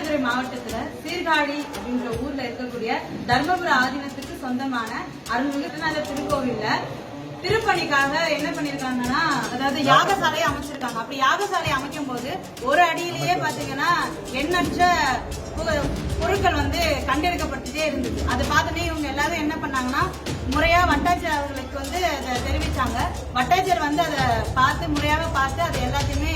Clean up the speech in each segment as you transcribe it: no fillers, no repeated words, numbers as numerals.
மயிலாடுதுறை மாவட்டத்துல சீர்காழி அப்படின்ற ஊர்ல இருக்கக்கூடிய தர்மபுர ஆதீனத்துக்கு சொந்தமான அருள்மிகு திருக்கோவில்ல திருப்பணிக்காக என்ன பண்ணிருக்காங்கன்னா, அதாவது யாகசாலை அமைச்சிருக்காங்க. அப்படி யாகசாலை அமைக்கும் போது ஒரு அடியிலேயே பாத்தீங்கன்னா எண்ணற்ற பொருட்கள் கண்டெடுக்கப்பட்டுட்டே இருந்தது. அதை பார்த்தோன்னே இவங்க எல்லாரும் என்ன பண்ணாங்கன்னா, முறையா வட்டாட்சியர் அவர்களுக்கு அதை தெரிவிச்சாங்க. வட்டாட்சியர் அதை பார்த்து முறையாக பார்த்து அதை எல்லாத்தையுமே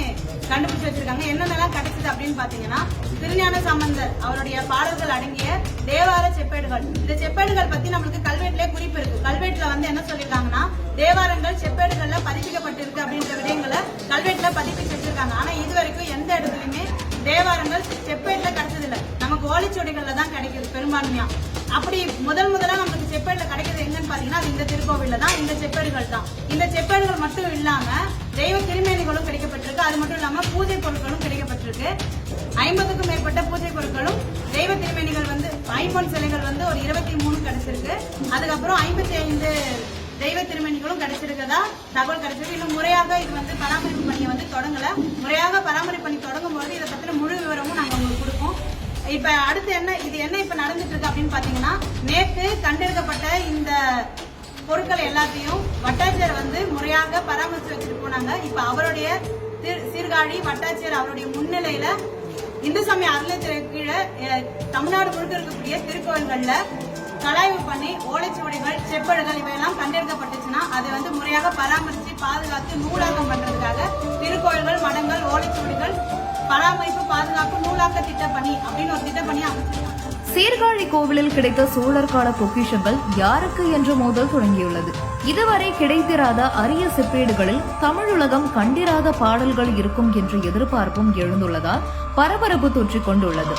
கண்டுபிடிச்சு வச்சிருக்காங்க. என்னென்னலாம் கிடைச்சது அப்படின்னு பாத்தீங்கன்னா, திருஞான சம்பந்தர் அவருடைய பாடல்கள் அடங்கிய தேவார செப்பேடுகள். இந்த செப்பேடுகள் பத்தி நம்மளுக்கு கல்வெட்டுல குறிப்பு இருக்கு. கல்வெட்டுல என்ன சொல்லிருக்காங்கன்னா, தேவாரங்கள் செப்பேடுகள்ல பதிப்பிக்கப்பட்டிருக்கு அப்படின்ற விடயங்களை கல்வெட்டுல பதிப்பிச்சு வச்சிருக்காங்க. ஆனா இதுவரைக்கும் எந்த இடத்துலயுமே தேவாரங்கள் செப்பேடுல கிடைச்சதில்லை. நமக்கு ஓலைச்சுவடிகள்ல தான் கிடைக்குது பெரும்பான்மையா. அப்படி முதலா நமக்கு செப்பேடுல கிடைக்கிறது எங்கன்னு பாத்தீங்கன்னா, அது இந்த திருக்கோவில்ல தான். இந்த செப்பேடுகள் தான். இந்த செப்பேடுகள் மட்டும் இல்லாம தெய்வ திருமேனிகளும் கிடைக்கப்பட்டிருக்கு. அது மட்டும் இல்லாம பூஜை பொருட்களும் கிடைக்கப்பட்டிருக்கு. 50க்கும் மேற்பட்ட பூஜை பொருட்களும் தெய்வ திருமேனிகள் ஐம்பொன் சிலைகள் ஒரு 23 கிடைச்சிருக்கு. அதுக்கப்புறம் 55 தெய்வ திருமணிகளும் கிடைச்சிருக்கதா தகவல் கிடைச்சிருக்கு. இன்னும் முறையாக இது பராமரிப்பு பணியை தொடங்கல. முறையாக பராமரிப்பு பண்ணி தொடங்கும் போது இதை பத்தின முழு விவரமும் நாங்க உங்களுக்கு கொடுப்போம். இப்ப அடுத்து இது என்ன இப்ப நடந்துட்டு இருக்கு அப்படின்னு பாத்தீங்கன்னா, நேற்று கண்டெடுக்கப்பட்ட இந்த பொருட்கள் எல்லாத்தையும் வட்டாட்சியர் முறையாக பராமரிச்சு வச்சுட்டு போனாங்க. இப்ப அவருடைய சீர்காழி வட்டாட்சியர் அவருடைய முன்னிலையில இந்து சமய அறநிலையத்துறை கீழே தமிழ்நாடு முழுக்க இருக்கக்கூடிய திருக்கோயில்கள்ல கலாய்வு பண்ணி ஓலைச்சுவடிகள் செப்பேடுகள் இவையெல்லாம் கண்டெடுக்கப்பட்டுச்சுன்னா அதை முறையாக பராமரித்து பாதுகாத்து நூலாக்கம் பண்றதுக்காக திருக்கோயில்கள் மடங்கள் ஓலைச்சுவடிகள் பராமரிப்பு பாதுகாப்பு நூலாக்க திட்டப்பணி அப்படின்னு ஒரு திட்டப்பணி அமைச்சிருக்காங்க. சீர்காழி கோவிலில் கிடைத்த சோழர் கால பொக்கிஷங்கள் யாருக்கு என்ற மோதல் தொடங்கியுள்ளது. இதுவரை கிடைத்திராத அரிய செப்பேடுகளில் தமிழுலகம் கண்டிராத பாடல்கள் இருக்கும் என்ற எதிர்பார்ப்பும் எழுந்துள்ளதால் பரபரப்பு தொற்றிக் கொண்டுள்ளது.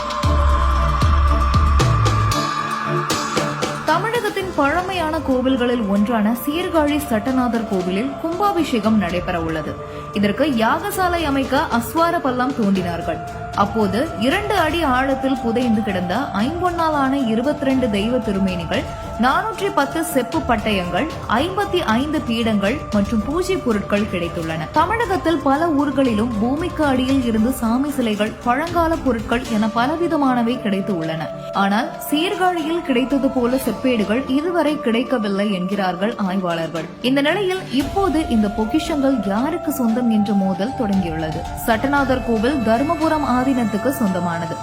தமிழகத்தின் பழமையான கோவில்களில் ஒன்றான சீர்காழி சட்டநாதர் கோவிலில் கும்பாபிஷேகம் நடைபெற உள்ளது. இதற்கு யாகசாலை அமைக்க அஸ்வார பள்ளம் தோண்டினார்கள். அப்போது 2 அடி ஆழத்தில் புதைந்து கிடந்த ஐம்பொன்னால் ஆன 22 தெய்வ திருமேனிகள், 410 செப்பு பட்டயங்கள், 55 பீடங்கள் மற்றும் பூஜை பொருட்கள் கிடைத்துள்ளன. தமிழகத்தில் பல ஊர்களிலும் பூமிக்கு அடியில் இருந்து சாமி சிலைகள், பழங்கால பொருட்கள் என பலவிதமானவை கிடைத்து உள்ளன. ஆனால் சீர்காழியில் கிடைத்தது போல செப்பேடுகள் இதுவரை கிடைக்கவில்லை என்கிறார்கள் ஆய்வாளர்கள். இந்த நிலையில் இப்போது இந்த பொக்கிஷங்கள் யாருக்கு சொந்தம் என்ற மோதல் தொடங்கியுள்ளது. சட்டநாதர் கோவில் தர்மபுரம் ஆதீனத்துக்கு சொந்தமானது.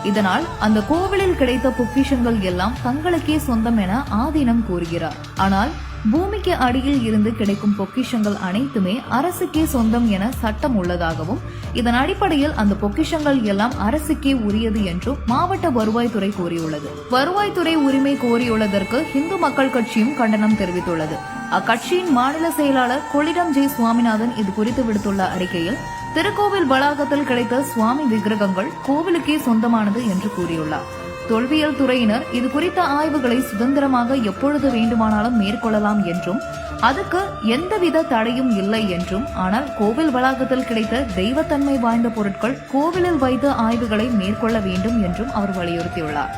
இதனால் அந்த கோவிலில் கிடைத்த பொக்கிஷங்கள் எல்லாம் தங்களுக்கே சொந்தம் என ஆதீனம் கூறுகிறார். ஆனால் பூமிக்கு அடியில் இருந்து கிடைக்கும் பொக்கிஷங்கள் அனைத்துமே அரசுக்கே சொந்தம் என சட்டம் உள்ளதாகவும், இதன் அடிப்படையில் அந்த பொக்கிஷங்கள் எல்லாம் அரசுக்கே உரியது என்றும் மாவட்ட வருவாய்த்துறை கூறியுள்ளது. வருவாய்த்துறை உரிமை கோரியுள்ளதற்கு இந்து மக்கள் கட்சியும் கண்டனம் தெரிவித்துள்ளது. அக்கட்சியின் மாநில செயலாளர் கொள்ளிடம் ஜெய் சுவாமிநாதன் இது குறித்து விடுத்துள்ள அறிக்கையில், திருக்கோவில் வளாகத்தில் கிடைத்த சுவாமி விக்கிரகங்கள் கோவிலுக்கே சொந்தமானது என்று கூறியுள்ளார். தொல்வியல் துறையினர் இது குறித்த ஆய்வுகளை சுதந்திரமாக எப்பொழுது வேண்டுமானாலும் மேற்கொள்ளலாம் என்றும், அதுக்கு எந்தவித தடையும் இல்லை என்றும், ஆனால் கோவில் வளாகத்தில் கிடைத்த தெய்வத்தன்மை வாய்ந்த பொருட்கள் கோவிலில் வைத்து ஆய்வுகளை மேற்கொள்ள வேண்டும் என்றும் அவர் வலியுறுத்தியுள்ளார்.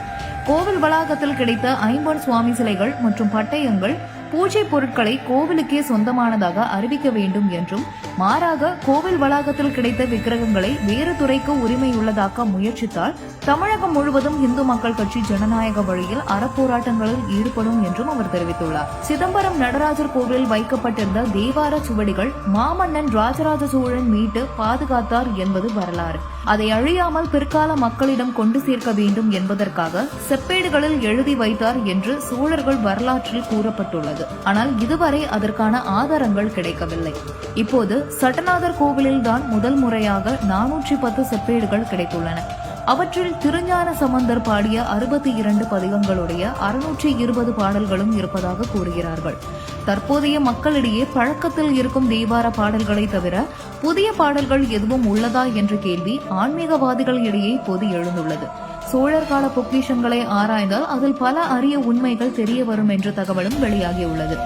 கோவில் வளாகத்தில் கிடைத்த ஐம்பொன் சுவாமி சிலைகள் மற்றும் பட்டயங்கள், பூஜை பொருட்களை கோவிலுக்கே சொந்தமானதாக அறிவிக்க வேண்டும் என்றும், மாறாக கோவில் வளாகத்தில் கிடைத்த விக்கிரகங்களை வேறு துறைக்கு உரிமையுள்ளதாக்க முயற்சித்தால் தமிழகம் முழுவதும் இந்து மக்கள் கட்சி ஜனநாயக வழியில் அறப்போராட்டங்களில் ஈடுபடும் என்றும் அவர் தெரிவித்துள்ளார். சிதம்பரம் நடராஜர் கோவிலில் வைக்கப்பட்டிருந்த தேவார சுவடிகள் மாமன்னன் ராஜராஜ சோழன் மீட்டு பாதுகாத்தார் என்பது வரலாறு. அதை அழியாமல் பிற்கால மக்களிடம் கொண்டு சேர்க்க வேண்டும் என்பதற்காக செப்பேடுகளில் எழுதி வைத்தார் என்று சோழர்கள் வரலாற்றில் கூறப்பட்டுள்ளது. ஆனால் இதுவரை அதற்கான ஆதாரங்கள் கிடைக்கவில்லை. இப்போது சட்டநாதர் கோவிலில் தான் முதல் முறையாக 410 செப்பேடுகள் கிடைத்துள்ளன. அவற்றில் திருஞான சம்பந்தர் பாடிய 62 பதிகங்களுடைய 620 பாடல்களும் இருப்பதாக கூறுகிறார்கள். தற்போதைய மக்களிடையே பழக்கத்தில் இருக்கும் தேவார பாடல்களை தவிர புதிய பாடல்கள் எதுவும் உள்ளதா என்ற கேள்வி ஆன்மீகவாதிகள் இடையே இப்போது எழுந்துள்ளது. சோழர் கால பொக்கிஷங்களை ஆராய்ந்தால் அதில் பல அரிய உண்மைகள் தெரிய வரும் என்ற தகவலும் வெளியாகியுள்ளது.